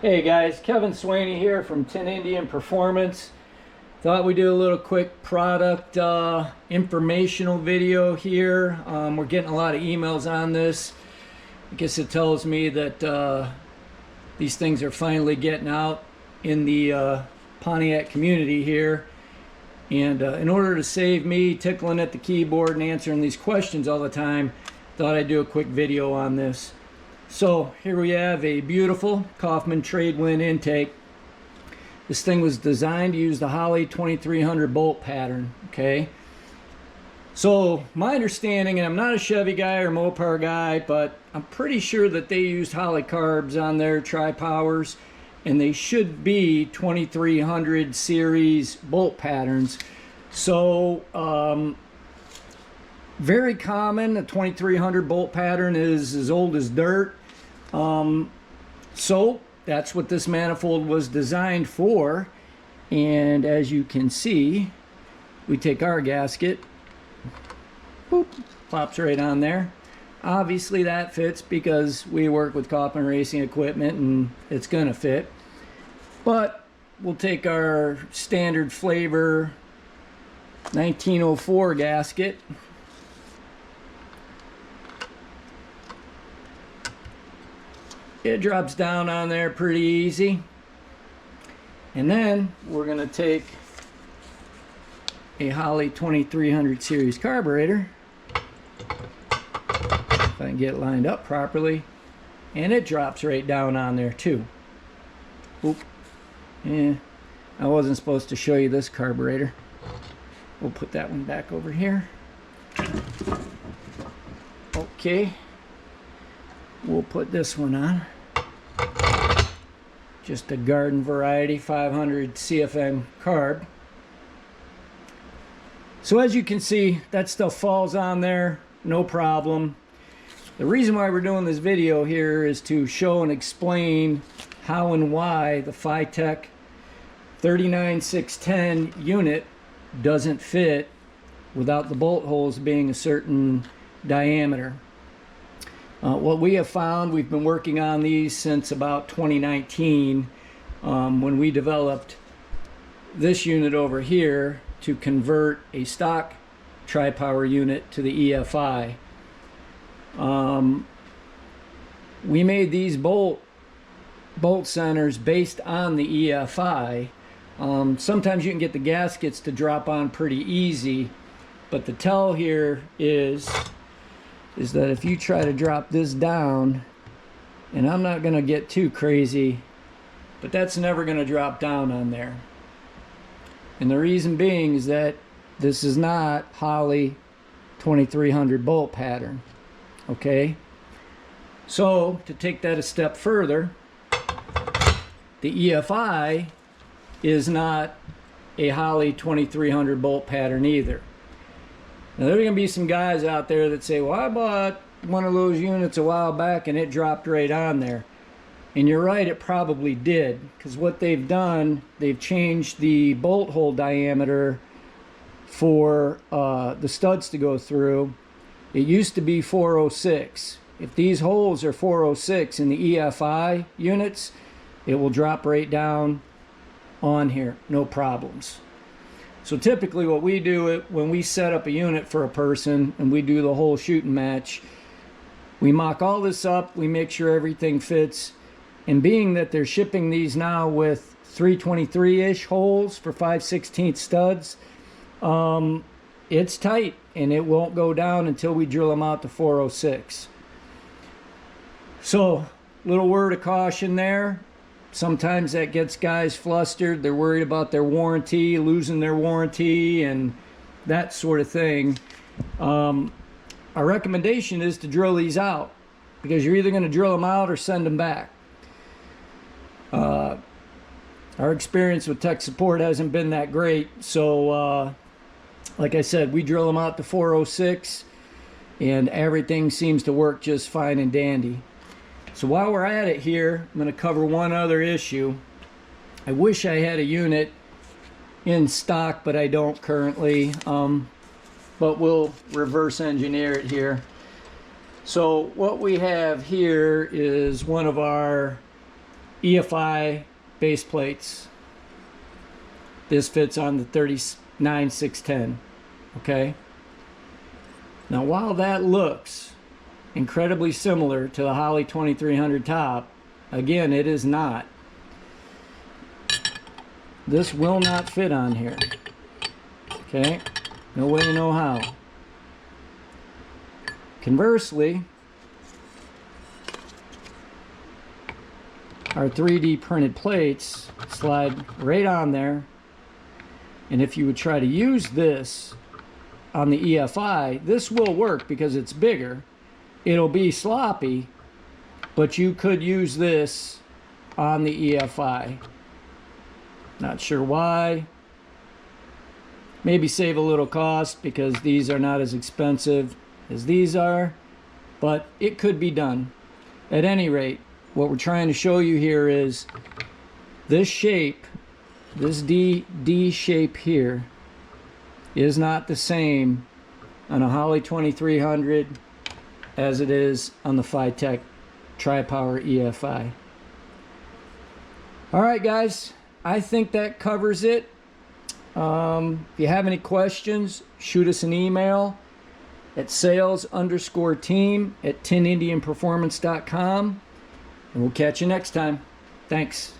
Hey guys, Kevin Swaney here from Tin Indian Performance. Thought we'd do a little quick product informational video here. We're getting a lot of emails on this. I guess it tells me that these things are finally getting out in the Pontiac community here. And in order to save me tickling at the keyboard and answering these questions all the time, thought I'd do a quick video on this. So here we have a beautiful Kaufman Trade-Wind intake. This thing was designed to use the Holley 2300 bolt pattern, okay? So my understanding, and I'm not a Chevy guy or Mopar guy, but I'm pretty sure that they used Holley carbs on their Tri Powers, and they should be 2300 series bolt patterns. So very common. A 2300 bolt pattern is as old as dirt. So that's what this manifold was designed for. And as you can see, we take our gasket, boop, plops right on there. Obviously that fits because we work with Kaufman racing equipment and it's gonna fit. But we'll take our standard flavor 1904 gasket. It drops down on there pretty easy. And then we're going to take a Holley 2300 series carburetor, if I can get it lined up properly, and it drops right down on there too. Oop. Yeah, I wasn't supposed to show you this carburetor. We'll put that one back over here. Okay. We'll put this one on. Just a garden variety 500 CFM carb. So as you can see, that stuff falls on there, no problem. The reason why we're doing this video here is to show and explain how and why the Fitech 39610 unit doesn't fit without the bolt holes being a certain diameter. What we have found, we've been working on these since about 2019 when we developed this unit over here to convert a stock Tri Power unit to the EFI. We made these bolt centers based on the EFI. Sometimes you can get the gaskets to drop on pretty easy, but the tell here is that if you try to drop this down, and I'm not going to get too crazy, but that's never going to drop down on there. And the reason being is that this is not Holley 2300 bolt pattern. Okay? So, to take that a step further, the EFI is not a Holley 2300 bolt pattern either. Now there are going to be some guys out there that say, well, I bought one of those units a while back and it dropped right on there. And you're right, it probably did, because what they've done, they've changed the bolt hole diameter for the studs to go through. It used to be 406. If these holes are 406 in the EFI units, it will drop right down on here, no problems. So typically what we do when we set up a unit for a person and we do the whole shooting match, we mock all this up, we make sure everything fits, and being that they're shipping these now with 323-ish holes for 5/16 studs, it's tight and it won't go down until we drill them out to 406. So, little word of caution there. Sometimes that gets guys flustered. They're worried about their warranty, losing their warranty, and that sort of thing. Our recommendation is to drill these out, because you're either going to drill them out or send them back. Our experience with tech support hasn't been that great. So, like I said, we drill them out to 406, and everything seems to work just fine and dandy. So while we're at it here, I'm going to cover one other issue. I wish I had a unit in stock, but I don't currently. But we'll reverse engineer it here. So what we have here is one of our EFI base plates. This fits on the 39-610. Okay. Now, while that looks incredibly similar to the Holley 2300 top, again, it is not. This will not fit on here. Okay. No way, no how. Conversely, our 3D printed plates slide right on there, and if you would try to use this on the EFI, this will work because it's bigger. It'll be sloppy, but you could use this on the EFI. Not sure why. Maybe save a little cost because these are not as expensive as these are, but it could be done. At any rate, what we're trying to show you here is this shape, this D shape here, is not the same on a Holley 2300 as it is on the Fitech Tri Power EFI. All right, guys, I think that covers it. If you have any questions, shoot us an email at sales_team@tinindianperformance.com, and we'll catch you next time. Thanks.